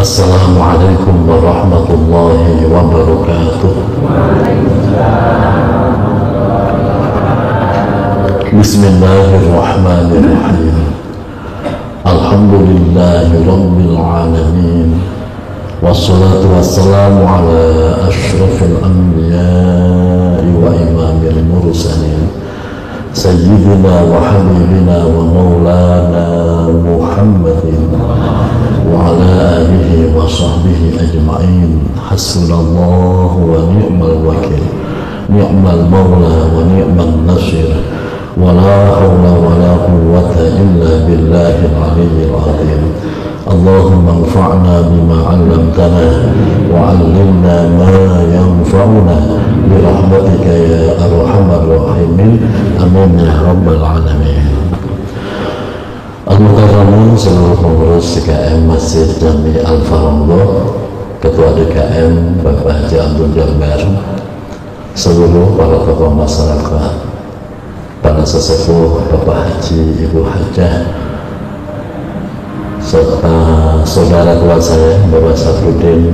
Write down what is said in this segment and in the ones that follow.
Assalamualaikum warahmatullahi wabarakatuh. Bismillahirrahmanirrahim. Alhamdulillahi rabbil alamin. Wassalatu wassalamu ala ashrafil anbiya'i wa imamil mursalin Sayyidina wa habibina wa maulana Muhammadin wa ala alihi wa sahbihi ajma'in. Hasbunallahu wa ni'mal wakil, ni'mal maula wa ni'mal nasir, wa la hawla wa la quwwata illa billahil aliyyil azim. Allahumma anfa'na bima 'allamtana wa 'allimna ma yanfa'una bi rahmatika ya arhamar rahimin. Amin ya rabbal alamin. Al-Mukarramun seluruh pengurus DKM Masjid Jami Al-Farondo, Ketua DKM Bapak Haji Abdul Jabbar, seluruh para tokoh masyarakat, para sesepuh, Bapak Haji, Ibu Hajah, serta saudara tua saya Bapak Safruddin,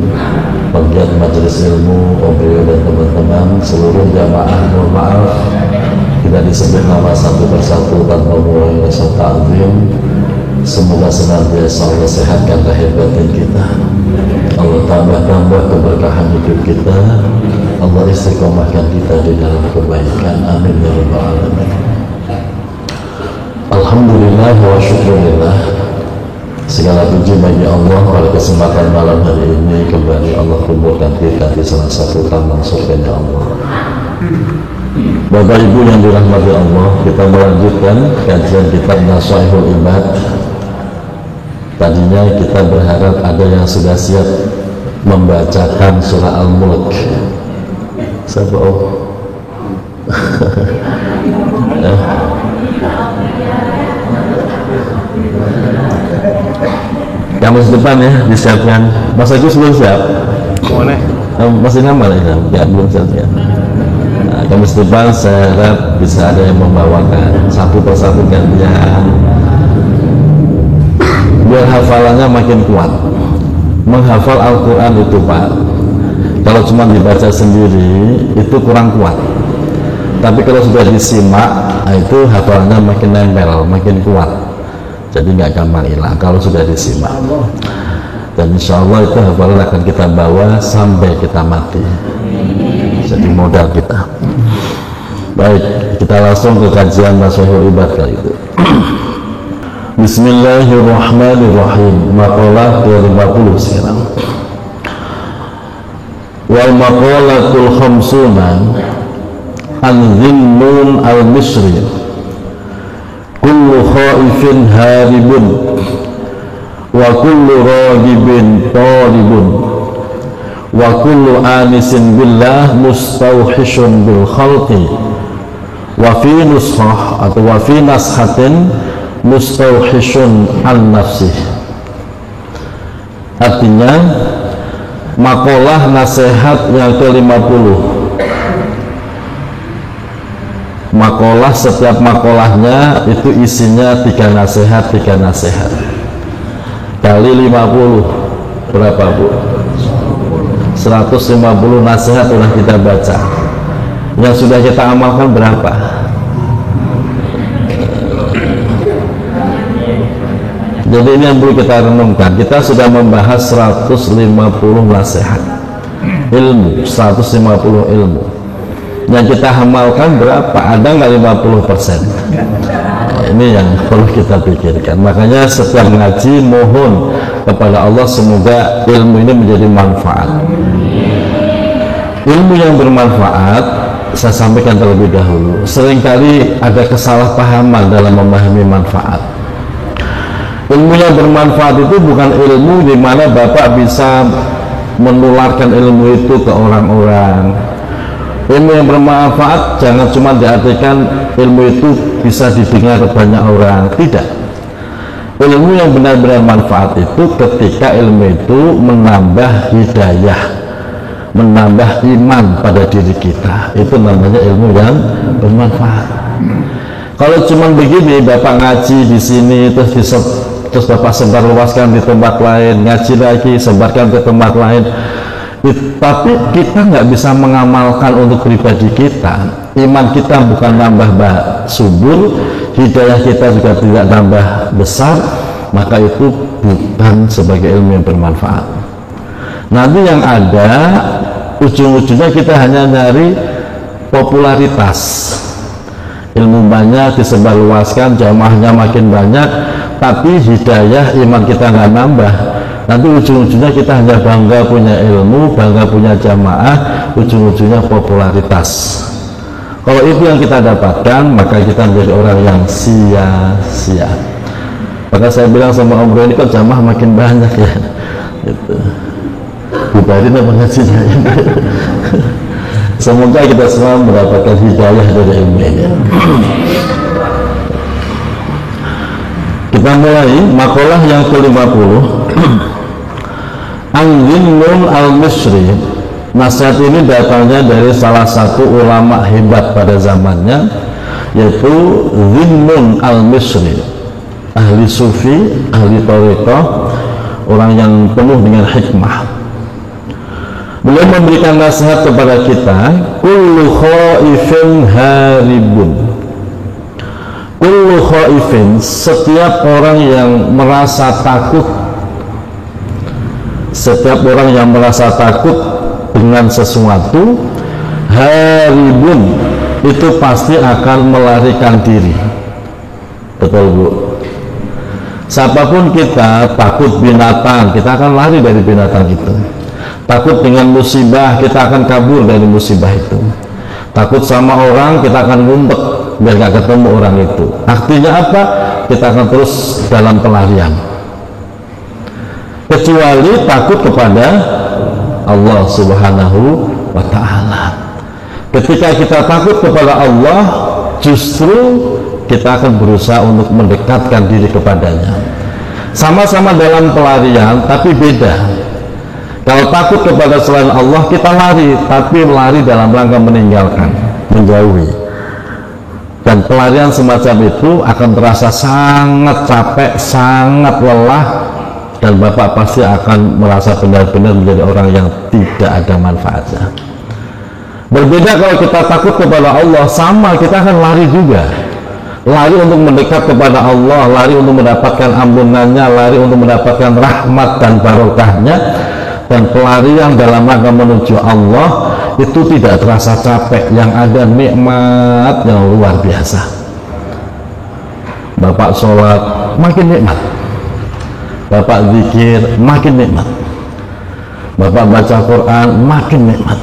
penggiat majelis ilmu, Om Rio dan teman-teman, seluruh jamaah, mohon maaf kita disebut nama satu persatu tanpa mulai rasa ta'zim. Semoga senantiasa Allah sehatkan lahir batin kita, Allah tambah keberkahan hidup kita, Allah istiqomahkan kita di dalam kebaikan. Amin ya rabbal alamin. Alhamdulillah wa syukurillah, segala puji bagi Allah. Pada kesempatan malam hari ini kembali Allah kumpulkan kita di salah satu taman surganya Allah. Bapak Ibu yang dirahmati Allah, kita melanjutkan kajian kitab Nashaihul Ibad. Tadinya kita berharap ada yang sudah siap membacakan surah Al-Mulk. Siapa? Kamus depan ya, disiapkan. Mas Agus belum siap? Masih nama ya? Ya, belum siap ya. Nah, kamus depan saya harap bisa ada yang membawakan satu persatu gantian, biar hafalannya makin kuat. Menghafal Al-Quran itu Pak, kalau cuma dibaca sendiri itu kurang kuat, tapi kalau sudah disimak, itu hafalannya makin nempel, makin kuat, jadi nggak gampang hilang kalau sudah disimak. Dan insya Allah itu hafalan akan kita bawa sampai kita mati, jadi modal kita. Baik, kita langsung ke kajian Nashaihul Ibad kali itu. Bismillahirrahmanirrahim. Maqalah 250 sekarang. Wal maqalatul khamsuna an Dhinnun al-Misri. Kullu khaifin haribun wa kullu ragibin talibun wa kullu anisin billah mustawhishun bil khalqi wa fi nuskhah atau wa fi nashatin mustawhishun an nafsih. Artinya makalah nasihat yang ke-50. Makalah, setiap makalahnya itu isinya 3 nasihat kali 50 berapa Bu? 150 nasihat sudah kita baca. Yang sudah kita amalkan berapa? Jadi ini yang perlu kita renungkan. Kita sudah membahas 150 nasihat ilmu, 150 ilmu. Yang kita amalkan berapa? Ada nggak 50%? Ini yang perlu kita pikirkan. Makanya setiap ngaji mohon kepada Allah semoga ilmu ini menjadi manfaat. Ilmu yang bermanfaat, saya sampaikan terlebih dahulu, seringkali ada kesalahpahaman dalam memahami manfaat. Ilmu yang bermanfaat itu bukan ilmu di mana Bapak bisa menularkan ilmu itu ke orang-orang. Ilmu yang bermanfaat jangan cuma diartikan ilmu itu bisa didengar banyak orang, tidak. Ilmu yang benar-benar manfaat itu ketika ilmu itu menambah hidayah, menambah iman pada diri kita, itu namanya ilmu yang bermanfaat. Kalau cuma begini Bapak ngaji di sini terus terus Bapak sebar luaskan di tempat lain, ngaji lagi, sebarkan ke tempat lain. Tapi kita nggak bisa mengamalkan untuk pribadi kita. Iman kita bukan nambah subur, hidayah kita juga tidak tambah besar, maka itu bukan sebagai ilmu yang bermanfaat. Nanti yang ada ujung-ujungnya kita hanya nyari popularitas, ilmu banyak disebarluaskan, jamaahnya makin banyak, tapi hidayah iman kita nggak nambah. Nanti ujung-ujungnya kita hanya bangga punya ilmu, bangga punya jamaah, ujung-ujungnya popularitas. Kalau itu yang kita dapatkan, maka kita menjadi orang yang sia-sia. Maka saya bilang sama Om Bro, ini kok jamaah makin banyak ya, gitu. Bubarin apa ngajinya? Semoga kita semua mendapatkan hidayah dari ilmu ini. Kita mulai makalah yang ke-50. An-Dhinnun al-Misri. Nasihat ini datangnya dari salah satu ulama hebat pada zamannya, yaitu Dhinnun al-Misri, ahli sufi, ahli thariqah, orang yang penuh dengan hikmah. Beliau memberikan nasihat kepada kita, kullu khaifin haribun. Kullu khaifin, setiap orang yang merasa takut, setiap orang yang merasa takut dengan sesuatu, haribun, itu pasti akan melarikan diri. Betul Bu? Siapapun kita takut binatang, kita akan lari dari binatang itu. Takut dengan musibah, kita akan kabur dari musibah itu. Takut sama orang, kita akan ngumpet biar gak ketemu orang itu. Artinya apa? Kita akan terus dalam pelarian, kecuali takut kepada Allah Subhanahu wa ta'ala. Ketika kita takut kepada Allah, justru kita akan berusaha untuk mendekatkan diri kepadanya. Sama-sama dalam pelarian, tapi beda. Kalau takut kepada selain Allah, kita lari, tapi lari dalam rangka meninggalkan, menjauhi. Dan pelarian semacam itu akan terasa sangat capek, sangat lelah, dan Bapak pasti akan merasa benar-benar menjadi orang yang tidak ada manfaatnya. Berbeda kalau kita takut kepada Allah, sama, kita akan lari juga. Lari untuk mendekat kepada Allah, lari untuk mendapatkan ampunannya, lari untuk mendapatkan rahmat dan barokahnya. Dan pelarian dalam rangka menuju Allah itu tidak terasa capek, yang ada nikmat yang luar biasa. Bapak sholat makin nikmat, Bapak zikir makin nikmat, Bapak baca Quran makin nikmat.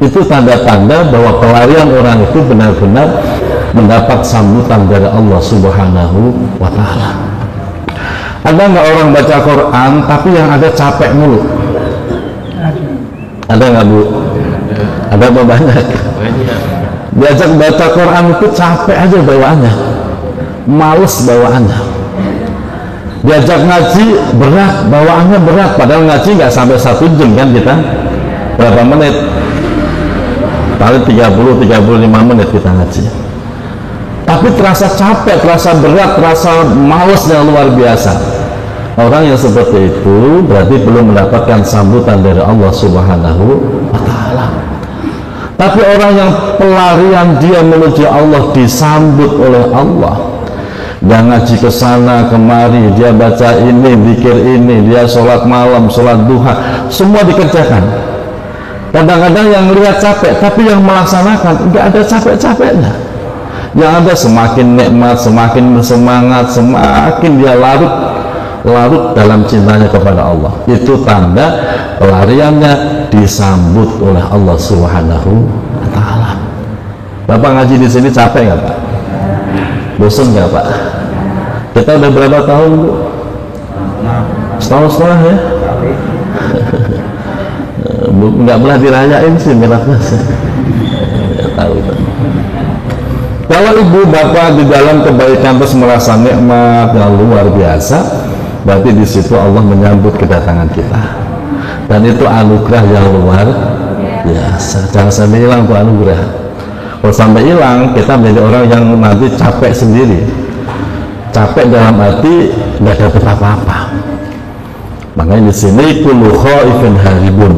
Itu tanda-tanda bahwa pelarian orang itu benar-benar mendapat sambutan dari Allah Subhanahu wa ta'ala. Ada nggak orang baca Quran tapi yang ada capek mulu? Ada nggak Bu? Ada apa banyak? Diajak baca Quran itu capek aja bawaannya, males bawaannya. Diajak ngaji berat, bawaannya berat, padahal ngaji nggak sampai 1 jam kan kita, berapa menit? Paling 30-35 menit kita ngaji, tapi terasa capek, terasa berat, terasa males yang luar biasa. Orang yang seperti itu berarti belum mendapatkan sambutan dari Allah Subhanahu wa ta'ala. Tapi orang yang pelarian dia menuju Allah disambut oleh Allah. Dia ngaji ke sana kemari, dia baca ini, zikir ini, dia sholat malam, sholat duha, semua dikerjakan. Kadang-kadang yang lihat capek, tapi yang melaksanakan nggak ada capek-capeknya. Yang ada semakin nikmat, semakin bersemangat, semakin dia larut dalam cintanya kepada Allah. Itu tanda pelariannya disambut oleh Allah Subhanahu wa ta'ala. Bapak ngaji di sini capek nggak Pak? Bosan nggak Pak? Kita udah berapa tahun Bu? Setahun ya? Nggak pernah dirayain sih miladnya. Tahu. Kalau ibu bapak di dalam kebaikan terus merasa nikmat yang luar biasa, berarti di situ Allah menyambut kedatangan kita, dan itu anugerah yang luar biasa. Jangan sampai hilang tuh anugerah. Kalau sampai hilang, kita menjadi orang yang nanti capek sendiri. capek dalam arti nggak dapat apa-apa. Makanya di sini kullu khaifin haribun,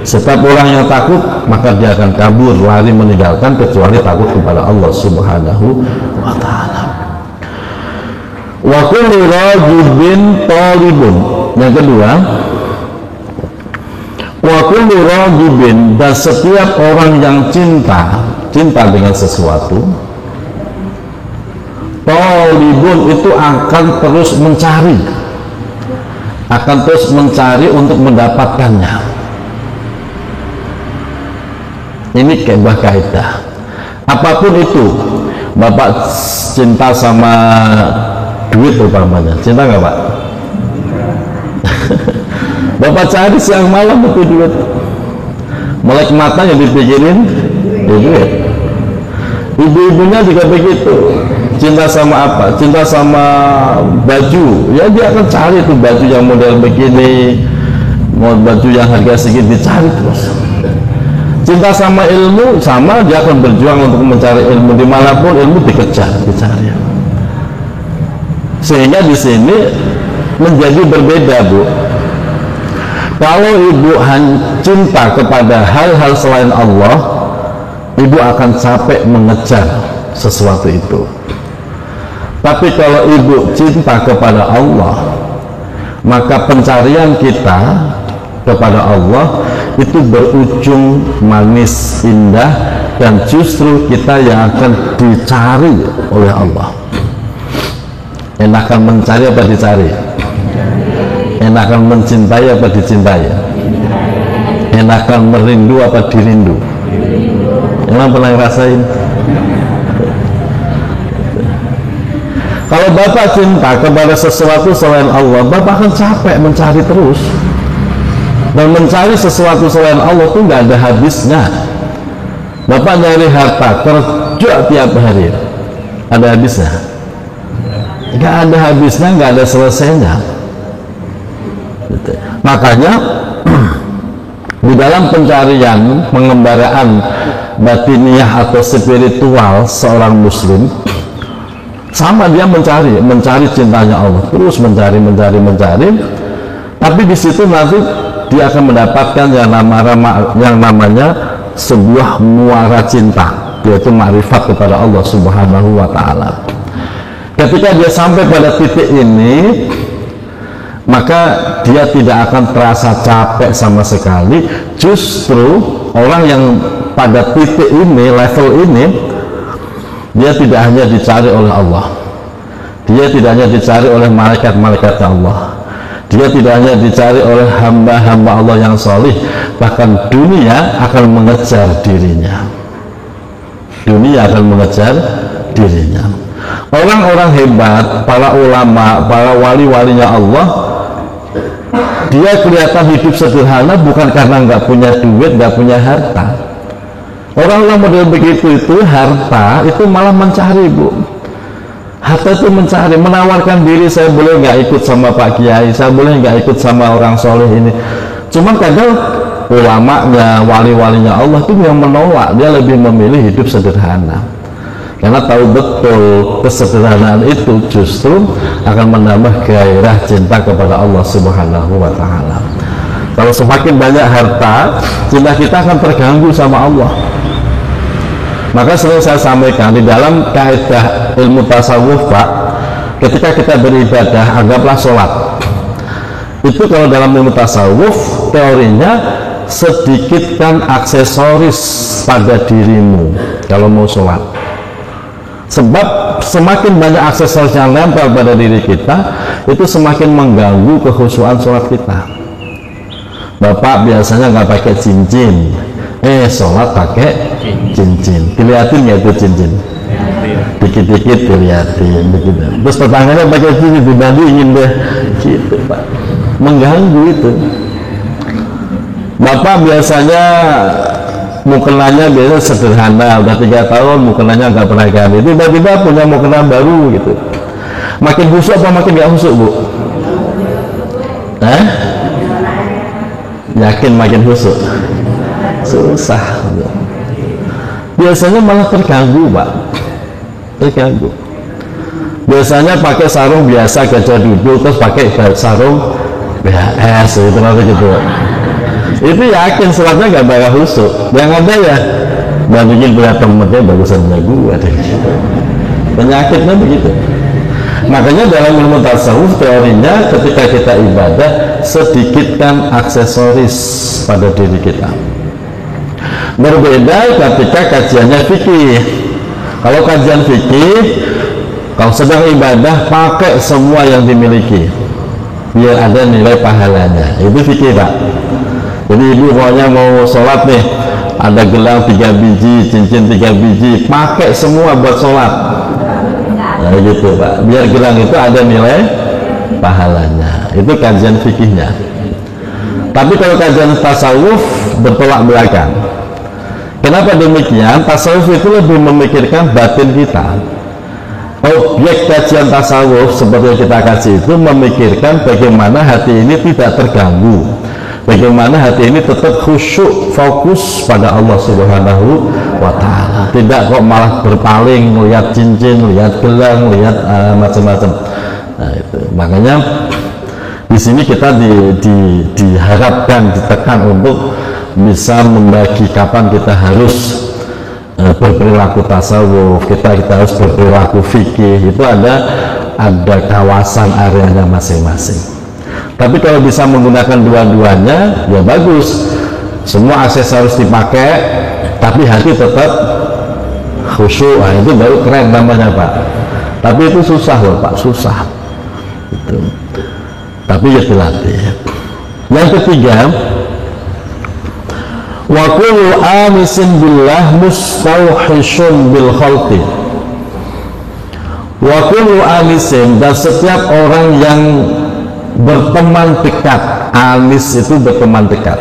setiap orang yang takut maka dia akan kabur, lari meninggalkan, kecuali takut kepada Allah Subhanahu wa ta'ala. Wa kullu rajibin talibun, yang kedua, wa kullu rajibin, dan setiap orang yang cinta dengan sesuatu, talibun itu akan terus mencari untuk mendapatkannya. Ini sebuah kaidah. Apapun itu, Bapak cinta sama duit umpamanya, cinta nggak Pak? Bapak cari siang malam itu duit, melek mata yang dipikirin duit. Ibu-ibunya juga begitu, cinta sama apa? Cinta sama baju, ya dia akan cari tuh baju yang model begini, mau baju yang harga segitu, dicari terus. Cinta sama ilmu, sama, dia akan berjuang untuk mencari ilmu dimanapun, ilmu dikejar, dicari. Sehingga di sini menjadi berbeda, Bu. Kalau ibu cinta kepada hal-hal selain Allah, ibu akan capek mengejar sesuatu itu. Tapi kalau ibu cinta kepada Allah, maka pencarian kita kepada Allah itu berujung manis, indah, dan justru kita yang akan dicari oleh Allah. Enakan mencari apa dicari? Enakan mencintai apa dicintai? Enakan merindu apa dirindu? Emang pernah ngerasain? Kalau Bapak cinta kepada sesuatu selain Allah, Bapak akan capek mencari terus. Dan mencari sesuatu selain Allah itu nggak ada habisnya. Bapak nyari harta, kerja tiap hari, ada habisnya? Nggak ada habisnya, nggak ada selesainya. Makanya di dalam pencarian pengembaraan batiniah atau spiritual seorang muslim, sama dia mencari cintanya Allah, terus mencari, tapi di situ nanti dia akan mendapatkan yang namanya sebuah muara cinta, yaitu ma'rifat kepada Allah Subhanahu wa ta'ala. Ketika dia sampai pada titik ini, maka dia tidak akan terasa capek sama sekali. Justru orang yang pada titik ini, level ini, dia tidak hanya dicari oleh Allah, dia tidak hanya dicari oleh malaikat-malaikat Allah, dia tidak hanya dicari oleh hamba-hamba Allah yang solih, bahkan dunia akan mengejar dirinya. Dunia akan mengejar dirinya. Orang-orang hebat, para ulama, para wali-walinya Allah, dia kelihatan hidup sederhana bukan karena nggak punya duit, nggak punya harta. Orang-orang model begitu itu, harta itu malah mencari, Bu. Harta itu mencari, menawarkan diri, saya boleh nggak ikut sama Pak Kiai, saya boleh nggak ikut sama orang soleh ini. Cuma kadang ulamanya, wali-walinya Allah itu yang menolak, dia lebih memilih hidup sederhana. Karena tahu betul kesederhanaan itu justru akan menambah gairah cinta kepada Allah Subhanahu wa ta'ala. Kalau semakin banyak harta, cinta kita akan terganggu sama Allah. Maka sering saya sampaikan di dalam kaidah ilmu tasawuf, Pak, ketika kita beribadah, anggaplah sholat. Itu kalau dalam ilmu tasawuf, teorinya sedikitkan aksesoris pada dirimu kalau mau sholat. Sebab semakin banyak aksesoris yang nempel pada diri kita, itu semakin mengganggu kekhusyuan sholat kita. Bapak biasanya nggak pakai cincin, sholat pakai cincin, dilihatin nggak itu cincin? Dikit-dikit dilihatin, begitu. Terus tetangganya pakai cincin, dibandingin deh, gitu Pak, mengganggu itu. Bapak biasanya mukenanya biasanya sederhana, udah 3 tahun mukenanya nggak pernah ganti, tiba-tiba punya mukena baru gitu. Makin khusyuk apa makin nggak khusyuk, Bu? Yakin makin khusyuk? Susah. Biasanya malah terganggu, Pak, terganggu. biasanya pakai sarung biasa gajah duduk, terus pakai sarung BHS gitu nanti gitu. Itu yakin sholatnya nggak bakal khusyuk. Yang ada ya bandingin punya temennya bagusan gue ada gitu. Penyakitnya begitu. Makanya dalam ilmu tasawuf teorinya ketika kita ibadah sedikitkan aksesoris pada diri kita. Berbeda ketika kajiannya fikih. Kalau kajian fikih, kalau sedang ibadah pakai semua yang dimiliki biar ada nilai pahalanya. Itu fikih, Pak. Jadi ibu pokoknya mau sholat nih, ada gelang 3 biji, cincin 3 biji, pakai semua buat sholat. Nah gitu, Pak. Biar gelang itu ada nilai pahalanya. Itu kajian fikihnya. Tapi kalau kajian tasawuf bertolak belakang. Kenapa demikian? Tasawuf itu lebih memikirkan batin kita. Objek kajian tasawuf seperti yang kita kaji itu memikirkan bagaimana hati ini tidak terganggu, bagaimana hati ini tetap khusyuk, fokus pada Allah Subhanahu wa Ta'ala, tidak kok malah berpaling, lihat cincin, lihat gelang, lihat macam-macam. Nah, itu makanya di sini kita diharapkan, ditekan untuk bisa membagi kapan kita harus berperilaku tasawuf, kita harus berperilaku fikih. Itu ada kawasan areanya masing-masing. Tapi kalau bisa menggunakan dua-duanya ya bagus, semua aksesoris dipakai tapi hati tetap khusyuk. Nah, itu baru keren namanya, Pak. Tapi itu susah loh, Pak, susah itu. Tapi ya dilatih. Yang ketiga, wa kullu amisin billah mustauhishun bil khalqi. Wa kullu amisin, dan setiap orang yang berteman dekat, anis itu berteman dekat,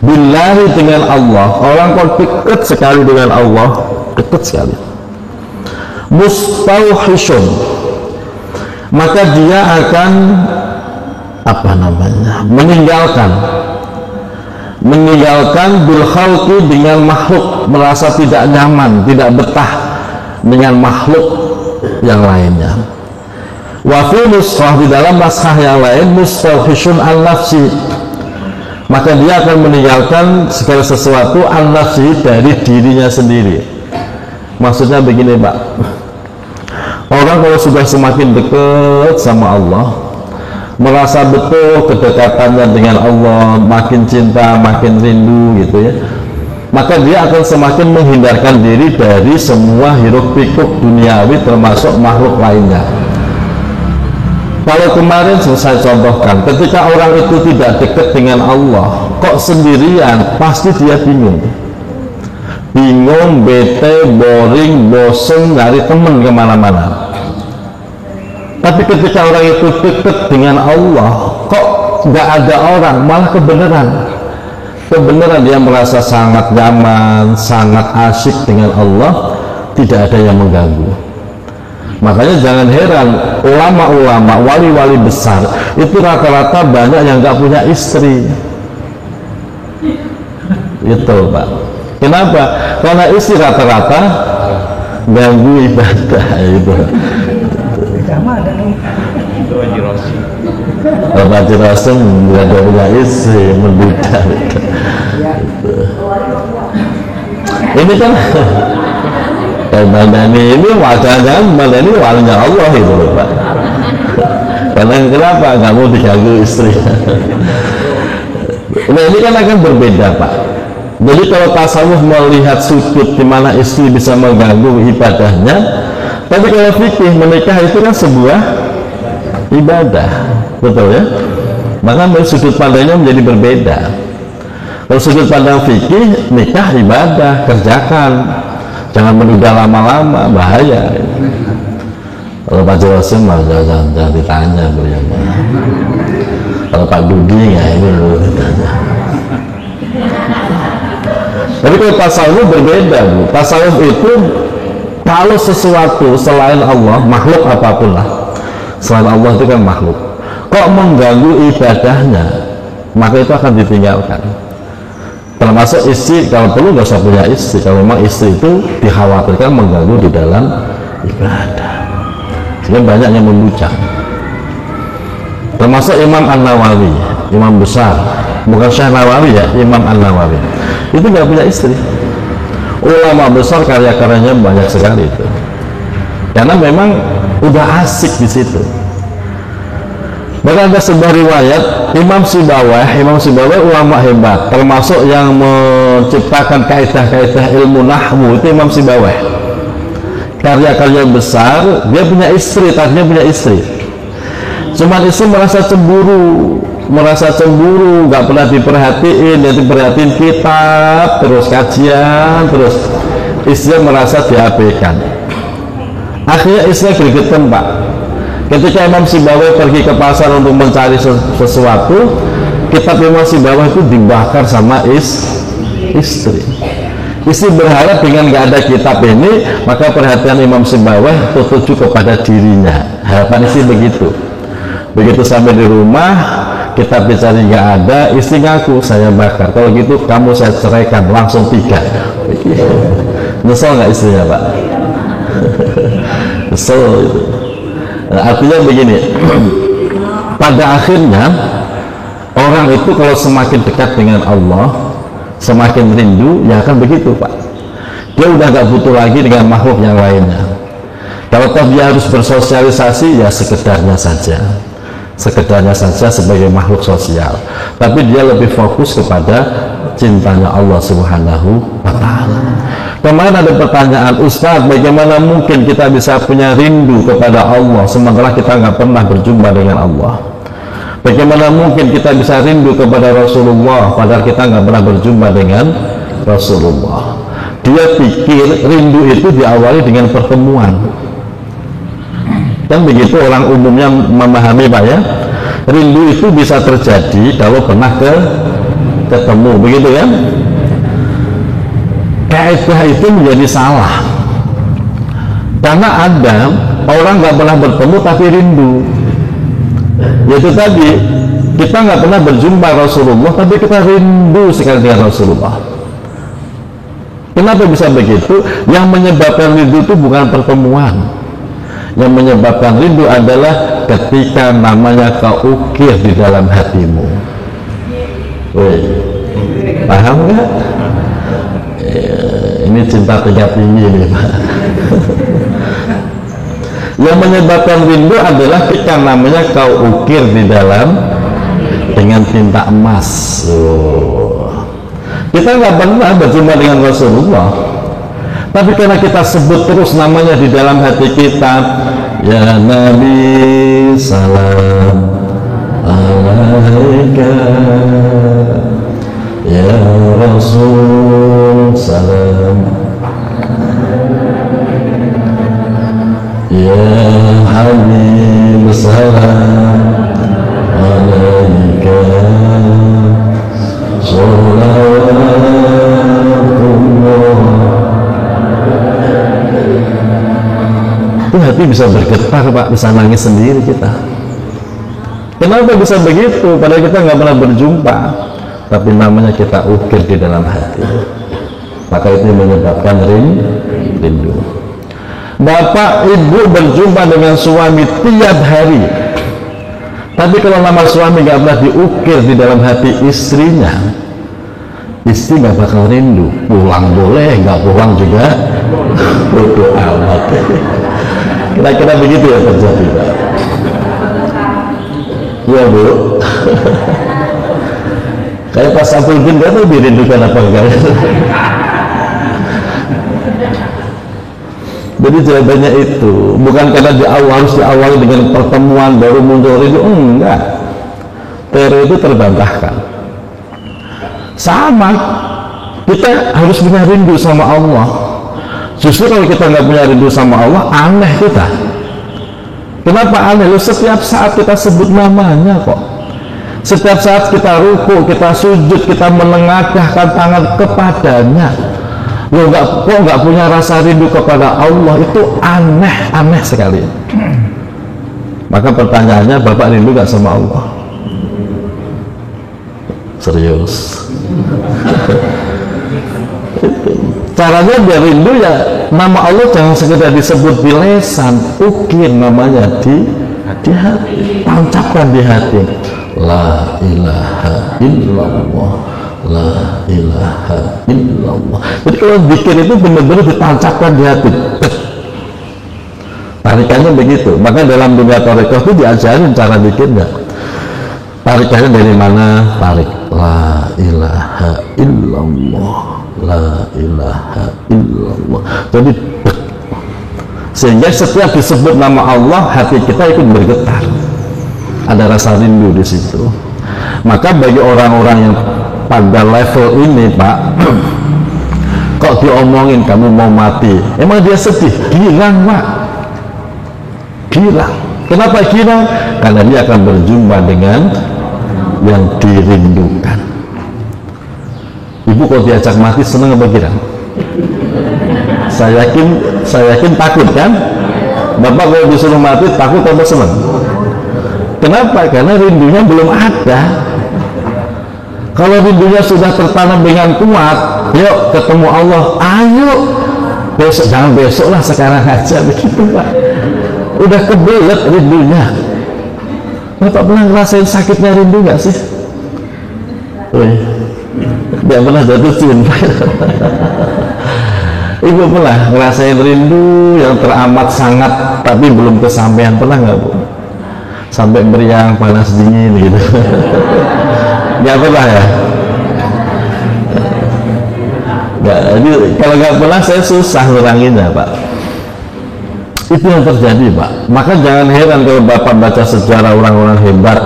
billahi dengan Allah, orang kok dekat sekali dengan Allah, dekat sekali, mustauhishun, maka dia akan meninggalkan bil khalqi dengan makhluk, merasa tidak nyaman, tidak betah dengan makhluk yang lainnya. Wa fi nuskhah, di dalam naskah yang lain, mustauhishun an nafsi, maka dia akan meninggalkan segala sesuatu an nafsi, dari dirinya sendiri. Maksudnya begini, Pak, orang kalau sudah semakin dekat sama Allah, merasa betul kedekatannya dengan Allah, makin cinta, makin rindu gitu ya, maka dia akan semakin menghindarkan diri dari semua hiruk pikuk duniawi termasuk makhluk lainnya. Kalau kemarin saya contohkan, ketika orang itu tidak dekat dengan Allah, kok sendirian, pasti dia bingung, bete, boring, bosen, nyari teman kemana-mana. Tapi ketika orang itu dekat dengan Allah, kok nggak ada orang, malah kebenaran dia merasa sangat nyaman, sangat asyik dengan Allah, tidak ada yang mengganggu. Makanya jangan heran, ulama-ulama, wali-wali besar itu rata-rata banyak yang nggak punya istri. Itu, Pak. Kenapa? Karena istri rata-rata ganggu ibadah itu. Bapak Haji Rasul tidak ada punya istri, menduda. Ini kan Bandani ini wajahnya, Bandani walinya Allah itu, Pak. Karena kenapa? Nggak mau diganggu istri. Nah ini kan akan berbeda, Pak. Jadi kalau tasawuf melihat sudut di mana istri bisa mengganggu ibadahnya, tapi kalau fikih menikah itu kan sebuah ibadah, betul ya? Maka sudut pandangnya menjadi berbeda. Kalau sudut pandang fikih, nikah ibadah, kerjakan, jangan menunda lama-lama, bahaya. Kalau Pak Josim jangan ditanya beliau. Kalau Pak Dudi ya ini dulu ditanya. Tapi kalau tasawuf berbeda, Bu. Tasawuf itu kalau sesuatu selain Allah, makhluk apapun lah, selain Allah itu kan makhluk, kok mengganggu ibadahnya, maka itu akan ditinggalkan. Termasuk istri, kalau perlu nggak usah punya istri, kalau memang istri itu dikhawatirkan mengganggu di dalam ibadah. sehingga banyak yang membujang. Termasuk Imam An-Nawawi, imam besar, bukan Syekh Nawawi ya, Imam An-Nawawi itu nggak punya istri. Ulama besar, karya-karyanya banyak sekali itu, karena memang udah asik di situ. Bahkan ada sebuah riwayat Imam Sibawayh ulama hebat, termasuk yang menciptakan kaidah-kaidah ilmu nahwu itu Imam Sibawayh. Karya-karya besar, dia punya istri, tadinya punya istri. Cuman istri merasa cemburu, nggak pernah diperhatiin, dia diperhatiin kitab, terus kajian, terus istri merasa diabaikan. Akhirnya istri gregetan, Pak. Ketika Imam Sibawayh pergi ke pasar untuk mencari sesuatu, kitab Imam Sibawayh itu dibakar sama istri. Istri berharap dengan nggak ada kitab ini, maka perhatian Imam Sibawayh tertuju kepada dirinya. Harapan istri begitu. Begitu sampai di rumah, kitab dicari nggak ada, istri ngaku, saya bakar. Kalau gitu kamu saya ceraikan, langsung 3. Nyesel nggak istrinya, Pak? Nyesel itu. Nah, artinya begini, pada akhirnya orang itu kalau semakin dekat dengan Allah, semakin rindu, ya akan begitu, Pak. Dia udah nggak butuh lagi dengan makhluk yang lainnya. Kalau toh dia harus bersosialisasi, ya sekedarnya saja sebagai makhluk sosial. Tapi dia lebih fokus kepada cintanya Allah Subhanahu wa Ta'ala. Kemarin ada pertanyaan, Ustadz, bagaimana mungkin kita bisa punya rindu kepada Allah sementara kita nggak pernah berjumpa dengan Allah? Bagaimana mungkin kita bisa rindu kepada Rasulullah padahal kita nggak pernah berjumpa dengan Rasulullah? Dia pikir rindu itu diawali dengan pertemuan. Kan begitu orang umumnya memahami, Pak ya. Rindu itu bisa terjadi kalau pernah ketemu, begitu kan? Kaidah itu menjadi salah, karena ada orang nggak pernah bertemu tapi rindu. Yaitu tadi, kita nggak pernah berjumpa Rasulullah tapi kita rindu sekali dengan Rasulullah. Kenapa bisa begitu? Yang menyebabkan rindu itu bukan pertemuan. Yang menyebabkan rindu adalah ketika namanya kau ukir di dalam hatimu. Woi, paham nggak? Ini cinta tingkat tinggi nih, Pak. Yang menyebabkan rindu adalah ketika namanya kau ukir di dalam dengan tinta emas. Kita nggak pernah berjumpa dengan Rasulullah, tapi karena kita sebut terus namanya di dalam hati kita, ya Nabi salam alaika, ya Rasul salam, ya Habib salam alaika, itu hati bisa bergetar, Pak, bisa nangis sendiri kita. Kenapa bisa begitu? Padahal kita nggak pernah berjumpa, tapi namanya kita ukir di dalam hati. Maka itu menyebabkan rindu. Bapak ibu berjumpa dengan suami tiap hari, tapi kalau nama suami nggak pernah diukir di dalam hati istrinya, istri nggak bakal rindu. Pulang boleh, nggak pulang juga bodoh amat. Kira-kira begitu ya terjadi, Pak. Iya, Bu. Kayak Pak Sapuddin kan lebih rindukan apa enggak? Jadi jawabannya itu bukan karena harus diawali dengan pertemuan baru muncul rindu, enggak. Teori itu terbantahkan. Sama, kita harus punya rindu sama Allah. Justru kalau kita nggak punya rindu sama Allah, aneh kita. Kenapa aneh? Loh, setiap saat kita sebut namanya kok. Setiap saat kita ruku, kita sujud, kita menengadahkan tangan kepadanya. Loh, kok nggak punya rasa rindu kepada Allah? Itu aneh sekali. Maka pertanyaannya, Bapak rindu nggak sama Allah? Serius? Caranya biar rindu ya, nama Allah jangan sekedar disebut di lesan, ukir namanya di hati, tancapkan di hati. La ilaha illallah, la ilaha illallah. Jadi kalau zikir itu benar-benar ditancapkan di hati. Tarikannya begitu. Maka dalam dunia tarekat itu diajarin cara zikirnya. Tarikannya dari mana? Tarik la ilaha illallah, la ilaha illallah. Jadi sehingga setiap disebut nama Allah, hati kita ikut bergetar, ada rasa rindu di situ. Maka bagi orang-orang yang pada level ini, Pak, kok diomongin kamu mau mati, emang dia sedih, girang, Pak, girang. Kenapa girang? Karena dia akan berjumpa dengan yang dirindukan. Ibu kalau diajak mati senang apa girang? Saya yakin takut kan? Bapak kalau disuruh mati takut atau senang? Kenapa? Karena rindunya belum ada. Kalau rindunya sudah tertanam dengan kuat, yuk ketemu Allah, ayo besok, jangan besok lah, sekarang aja, begitu Pak. Udah kebelet rindunya. Bapak pernah ngerasain sakitnya rindu nggak sih? Tidak pernah jatuh cinta. Ibu pernah ngerasain rindu yang teramat sangat tapi belum kesampaian, pernah nggak Bu? Sampai meriang, panas, dingin gitu. Nggak pernah ya? Nggak, jadi kalau nggak pernah saya susah neranginnya Pak. Itu yang terjadi Pak. Maka jangan heran kalau Bapak baca sejarah orang-orang hebat,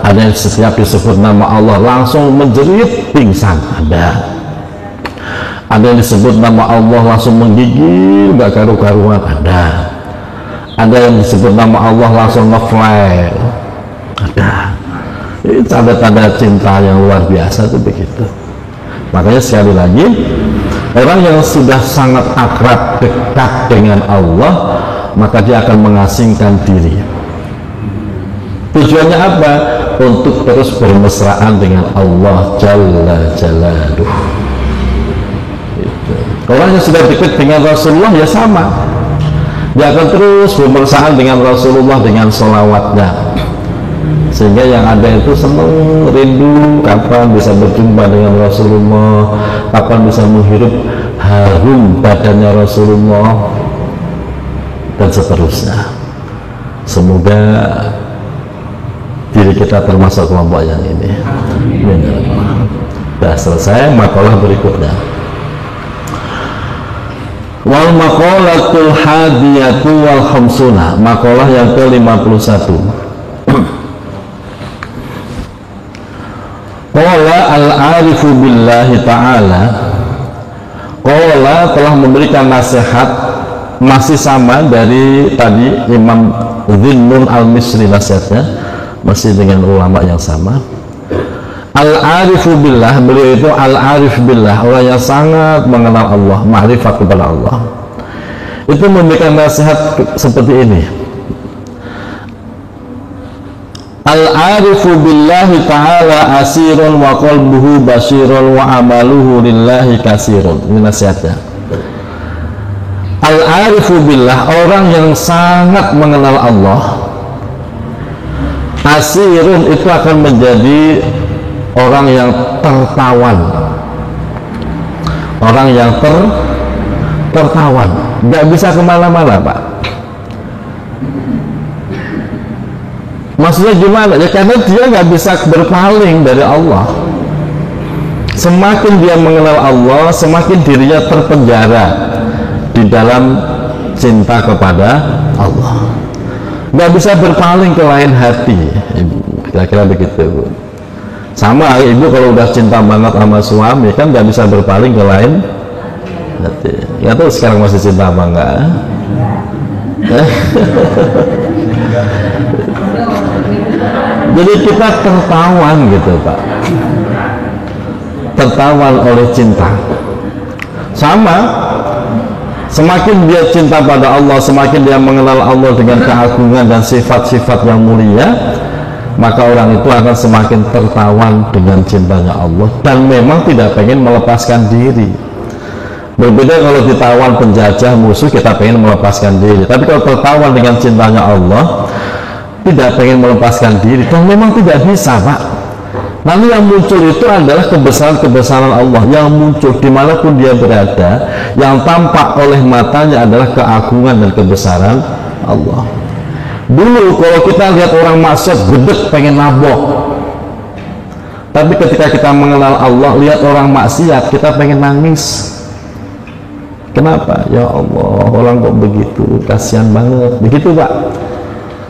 ada yang setiap disebut nama Allah langsung menjerit pingsan, ada yang disebut nama Allah langsung menggigil gak karu-karuan, ada yang disebut nama Allah langsung nge-fly, ada. Ini tanda-tanda cinta yang luar biasa itu begitu. Makanya sekali lagi, orang yang sudah sangat akrab dekat dengan Allah, maka dia akan mengasingkan diri. Tujuannya apa? Untuk terus bermesraan dengan Allah Jalla Jalaluh. Orang yang sudah dekat dengan Rasulullah ya sama, dia akan terus bermesraan dengan Rasulullah dengan sholawatnya, sehingga yang ada itu senang, rindu kapan bisa berjumpa dengan Rasulullah, kapan bisa menghirup harum badannya Rasulullah, dan seterusnya. Semoga diri kita termasuk kelompok yang ini. Sudah selesai makalah berikutnya. Wal maqalatul hadiyatu wal khamsuna, makalah yang ke-51. Qala al-arifu billahi ta'ala, qala telah memberikan nasihat, masih sama dari tadi Imam Dhinnun al-Misri, nasihatnya masih dengan ulama yang sama. Al-arifu billah, beliau itu al-arif billah, orang yang sangat mengenal Allah, ma'rifat kepada Allah. Itu memberikan nasihat seperti ini. Al-arifu billahi ta'ala asirun wa qalbuhu basirun wa amaluhu lillahi kasirun. Ini nasihatnya. Al-arifu billah, orang yang sangat mengenal Allah, asirun itu akan menjadi orang yang tertawan, orang yang tertawan, nggak bisa kemana-mana Pak. Maksudnya gimana? Ya karena dia nggak bisa berpaling dari Allah. Semakin dia mengenal Allah, semakin dirinya terpenjara di dalam cinta kepada Allah, nggak bisa berpaling ke lain hati. Kira-kira begitu Bu. Sama ibu kalau udah cinta banget sama suami kan nggak bisa berpaling ke lain hati. Ya tuh sekarang masih cinta apa enggak? Jadi kita tertawan gitu Pak, tertawan oleh cinta. Sama, semakin dia cinta pada Allah, semakin dia mengenal Allah dengan keagungan dan sifat-sifat yang mulia, maka orang itu akan semakin tertawan dengan cintanya Allah dan memang tidak pengen melepaskan diri. Berbeda kalau ditawan penjajah musuh, kita pengen melepaskan diri. Tapi kalau tertawan dengan cintanya Allah, tidak pengen melepaskan diri, dan memang tidak bisa, Pak. Nanti yang muncul itu adalah kebesaran-kebesaran Allah yang muncul dimanapun dia berada. Yang tampak oleh matanya adalah keagungan dan kebesaran Allah. Dulu kalau kita lihat orang maksiat gedek pengen nabok, tapi ketika kita mengenal Allah, lihat orang maksiat kita pengen nangis. Kenapa? Ya Allah, orang kok begitu, kasihan banget, begitu Pak.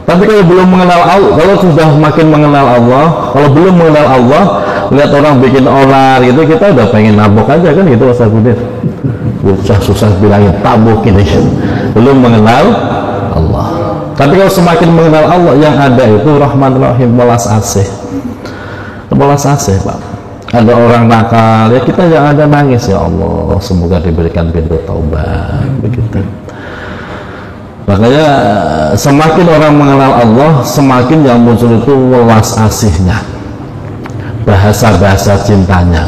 Tapi kalau belum mengenal Allah, kalau sudah makin mengenal Allah, kalau belum mengenal Allah, lihat orang bikin onar gitu, kita udah pengen nabok aja kan gitu, Ustaz Budir. Susah bilangin tabok ini, belum mengenal Allah. Tapi kalau semakin mengenal Allah, yang ada itu Rahman Rahim, welas asih, Pak. Ada orang nakal, ya kita yang ada nangis, ya Allah, semoga diberikan pintu taubat, begitu. Makanya semakin orang mengenal Allah, semakin yang muncul itu welas asihnya, bahasa-bahasa cintanya,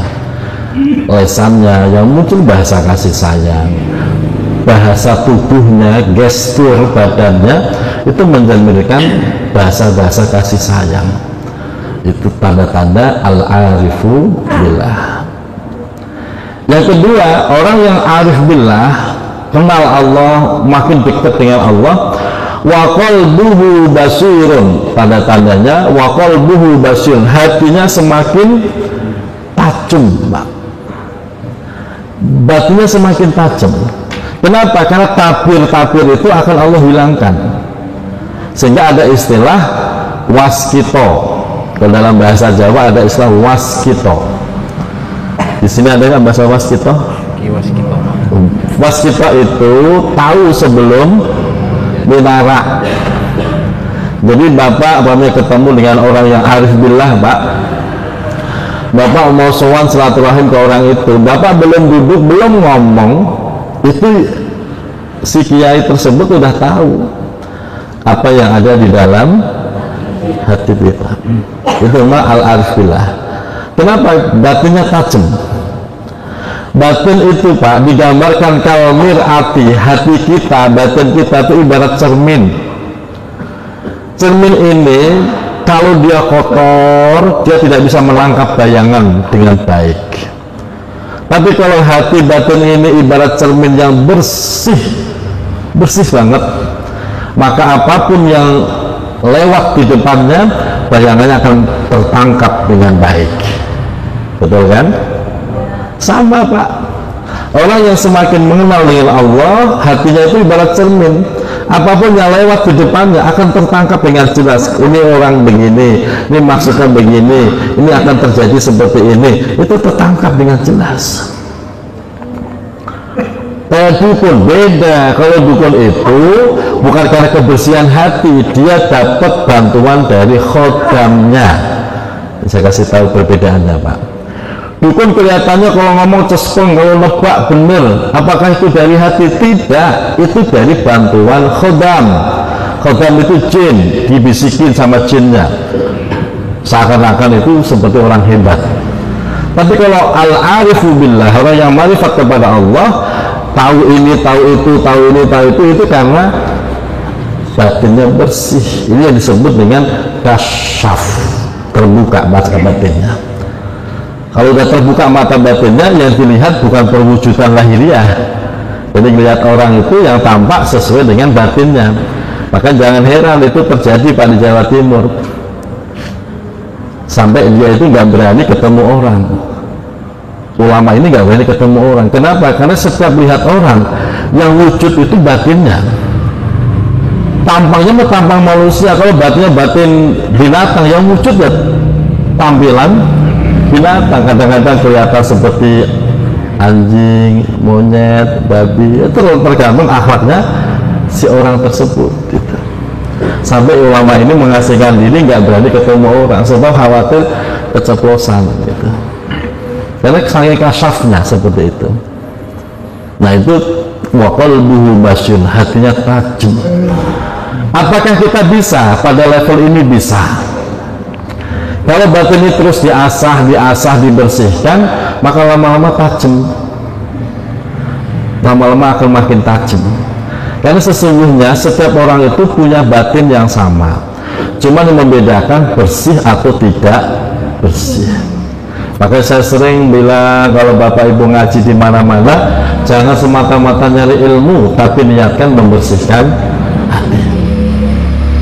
lesannya yang muncul bahasa kasih sayang, bahasa tubuhnya, gestur badannya itu mencerminkan bahasa-bahasa kasih sayang. Itu tanda-tanda al-arifu billah. Yang kedua, orang yang arif billah, kenal Allah, makin dekat dengan Allah, wa qalbuhu basirun, tanda-tandanya wa qalbuhu basirun, hatinya semakin tajam, Pak. Batinnya semakin tajam. Kenapa? Karena tabir-tabir itu akan Allah hilangkan. Sehingga ada istilah waskito. Kalau dalam bahasa Jawa ada istilah waskito. Di sini ada nggak bahasa waskito? Waskito. Waskito itu tahu sebelum minara. Jadi Bapak apabila ketemu dengan orang yang arif billah, Pak, Bapak mau sowan silaturahim ke orang itu, Bapak belum duduk, belum ngomong, itu si kiai tersebut sudah tahu apa yang ada di dalam hati kita. Itu mah al-arif billah. Kenapa? Batinnya tajam. Batin itu, Pak, digambarkan kalmir hati kita, batin kita itu ibarat cermin. Cermin ini kalau dia kotor, dia tidak bisa menangkap bayangan dengan baik. Tapi kalau hati batin ini ibarat cermin yang bersih banget, maka apapun yang lewat di depannya, bayangannya akan tertangkap dengan baik. Betul kan? Sama, Pak. Orang yang semakin mengenal dengan Allah, hatinya itu ibarat cermin. Apapun yang lewat di depannya akan tertangkap dengan jelas. Ini orang begini, ini maksudnya begini, ini akan terjadi seperti ini. Itu tertangkap dengan jelas. Kalau dukun beda. Kalau dukun itu bukan karena kebersihan hati, dia dapat bantuan dari khodamnya. Saya kasih tahu perbedaannya, Pak. Dukun kelihatannya kalau ngomong cespeng, kalau nebak bener. Apakah itu dari hati? Tidak, itu dari bantuan khodam. Khodam itu jin, dibisikin sama jinnya, seakan-akan itu seperti orang hebat. Tapi kalau al-arifu billah, orang yang marifat kepada Allah, tahu ini, tahu itu, tahu ini, tahu itu karena batinnya bersih. Ini yang disebut dengan kasyaf, terbuka mata batinnya. Kalau sudah terbuka mata batinnya, yang dilihat bukan perwujudan lahiriah. Jadi melihat orang itu yang tampak sesuai dengan batinnya. Maka jangan heran itu terjadi pada Jawa Timur. Sampai dia itu nggak berani ketemu orang. Ulama ini nggak berani ketemu orang. Kenapa? Karena setiap lihat orang, yang wujud itu batinnya. Tampangnya tampang manusia, kalau batinnya batin binatang, yang wujud ya tampilan binatang. Kadang-kadang kelihatan seperti anjing, monyet, babi. Itu tergantung akhlaknya si orang tersebut gitu. Sampai ulama ini mengasingkan diri, nggak berani ketemu orang sebab khawatir keceplosan gitu. Karena saking kasyafnya seperti itu. Nah itu wa qalbuhu basyun, hatinya tajam. Apakah kita bisa pada level ini? Bisa. Kalau batin ini terus diasah, dibersihkan, maka lama-lama tajam. lama-lama akan makin tajam. Karena sesungguhnya setiap orang itu punya batin yang sama, cuma yang membedakan bersih atau tidak bersih. Makanya saya sering bilang kalau Bapak Ibu ngaji di mana-mana, jangan semata-mata nyari ilmu, tapi niatkan membersihkan hati.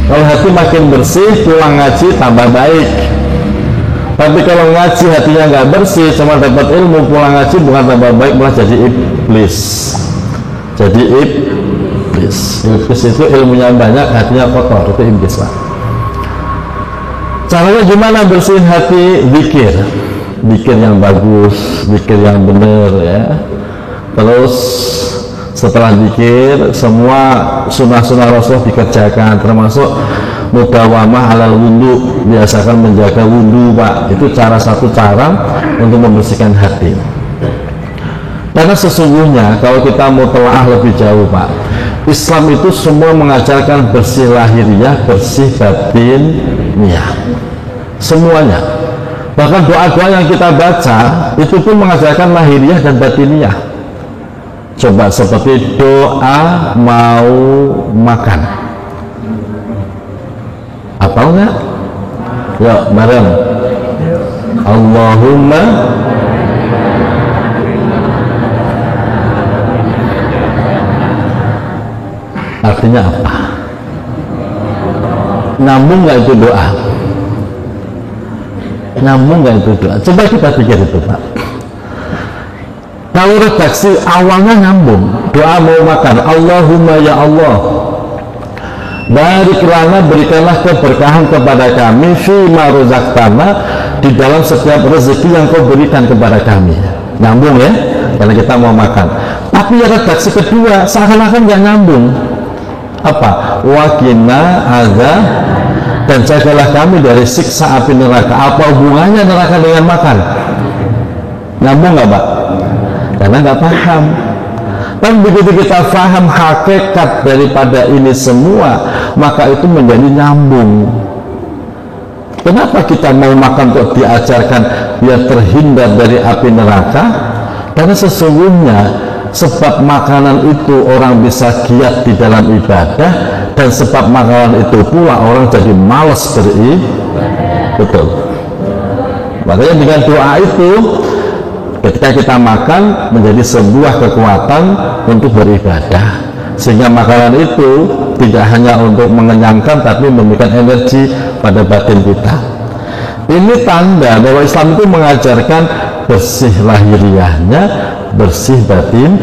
Kalau hati makin bersih, pulang ngaji tambah baik. Tapi kalau ngaji hatinya nggak bersih, cuma dapat ilmu, pulang ngaji bukan tambah baik, malah jadi iblis. Jadi iblis. Iblis itu ilmunya banyak, hatinya kotor, itu iblis lah. Caranya gimana bersihin hati? Zikir. Zikir yang bagus, zikir yang benar ya. Terus setelah zikir, semua sunnah-sunnah Rasul dikerjakan, termasuk mudawamah alal wudhu, biasakan menjaga wudhu Pak. Itu satu cara untuk membersihkan hati. Karena sesungguhnya kalau kita mau telaah lebih jauh Pak, Islam itu semua mengajarkan bersih lahiriah, bersih batiniah, semuanya. Bahkan doa-doa yang kita baca itu pun mengajarkan lahiriah dan batiniah. Coba seperti doa mau makan, apa enggak? Yuk bareng. Allahumma artinya apa? Nyambung nggak itu doa? Nyambung nggak itu doa? Coba kita pikir itu Pak. Kalau redaksi awalnya nyambung, doa mau makan, Allahumma ya Allah, barik lana, berikanlah keberkahan kepada kami, fima rozaqtana, di dalam setiap rezeki yang kau berikan kepada kami. Nyambung ya, karena kita mau makan. Tapi ya redaksi kedua seakan-akan nggak nyambung. Apa? Wakina azab, dan jagalah kami dari siksa api neraka. Apa hubungannya neraka dengan makan? Nyambung nggak Pak? Karena nggak paham. Dan begitu kita paham hakikat daripada ini semua, maka itu menjadi nyambung. Kenapa kita mau makan kok diajarkan biar terhindar dari api neraka? Karena sesungguhnya sebab makanan itu orang bisa giat di dalam ibadah, dan sebab makanan itu pula orang jadi malas beribadah. Betul. Makanya dengan doa itu, ketika kita makan menjadi sebuah kekuatan untuk beribadah, sehingga makanan itu tidak hanya untuk mengenyangkan tapi memberikan energi pada batin kita. Ini tanda bahwa Islam itu mengajarkan bersih lahiriahnya, bersih batin.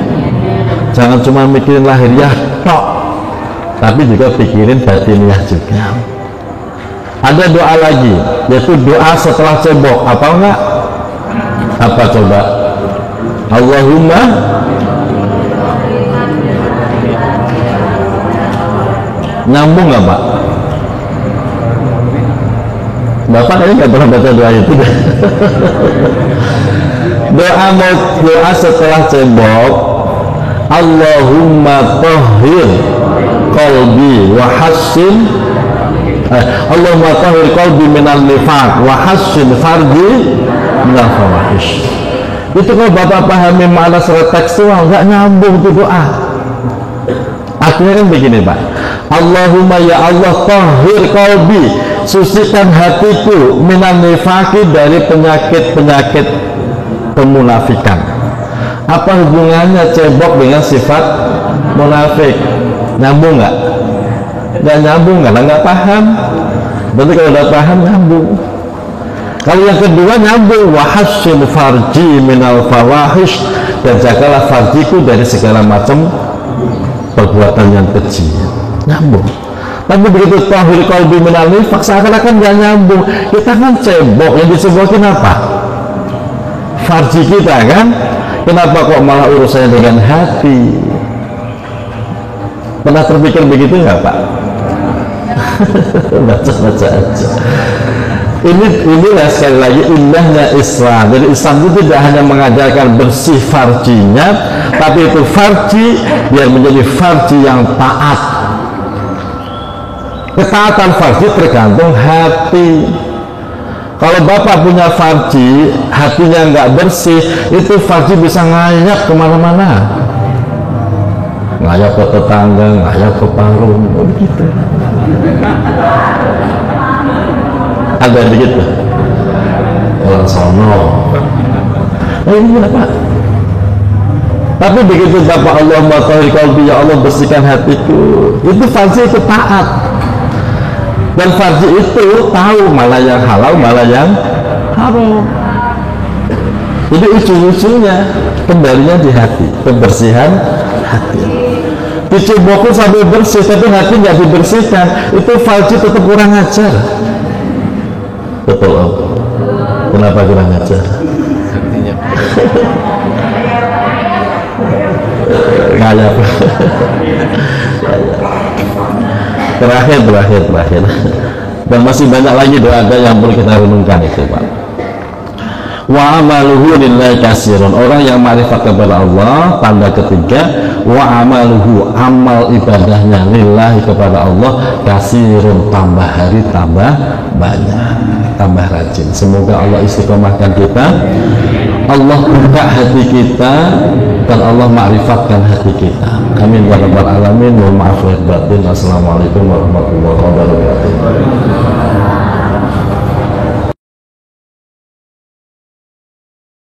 Jangan cuma mikirin lahiriah tok, tapi juga pikirin batiniah juga. Ada doa lagi, yaitu doa setelah cebok. Apa enggak? Apa coba? Allahumma nyambung nggak Pak? Bapak kayaknya nggak pernah baca doa itu. Doa setelah cebok, Allahumma tahhir qalbi wa hassin, Allahumma tahhir qalbi minal nifaq wa hassin farji minal fawahish. Itu kalau Bapak pahami makna secara tekstual, nggak nyambung itu doa. Artinya kan begini Pak, Allahumma ya Allah tahhir qalbi, sucikan hatiku, minan nifaqi, dari penyakit-penyakit kemunafikan. Apa hubungannya cebok dengan sifat munafik? Nyambung nggak? Nggak nyambung, karena nggak paham. Berarti kalau udah paham nyambung. Kalau yang kedua nyambung, wahassin farji minal fawahish, dan jagalah farjiku dari segala macam perbuatan yang kecil. Nyambung. Tapi begitu tahhir qalbi minal nifaq, seakan-akan nggak nyambung. Kita kan cebok, yang disebokin apa? Farji kita kan. Kenapa kok malah urusannya dengan hati? Pernah terpikir begitu nggak Pak? Baca-baca aja. Inilah sekali lagi indahnya Islam. Jadi Islam itu tidak hanya mengajarkan bersih farjinya, tapi itu farji biar menjadi farji yang taat. Ketaatan farji tergantung hati. Kalau Bapak punya farji, hatinya nggak bersih, itu farji bisa ngayap kemana-mana. ngayap ke tetangga, ngayap ke parung, begitu. Ada begitu orang sono. Ini kenapa? Tapi begitu Bapak Allah matahari qalbi, ya Allah bersihkan hatiku, itu farji, itu taat. Dan farji itu tahu mana yang halal, mana yang haram. Jadi ujung-ujungnya kembalinya di hati, kebersihan hati. Dicoba pun sampai bersih, tapi hati nggak dibersihkan, itu farji tetap kurang ajar. Betul Om. Kenapa kurang ajar? Kayak terakhir dan masih banyak lagi doa yang perlu kita renungkan itu Pak. Wa amaluhu lillahi kasirun, orang yang ma'rifat kepada Allah. Tanda ketiga, wa amaluhu, amal ibadahnya lillahi kepada Allah kasirun, tambah hari tambah banyak, tambah rajin. Semoga Allah istiqomahkan kita, Allah buka hati kita, dan Allah ma'rifatkan hati kita. Amin ya rabbal alamin. Mohon maaf lahir batin. Assalamualaikum warahmatullahi wabarakatuh.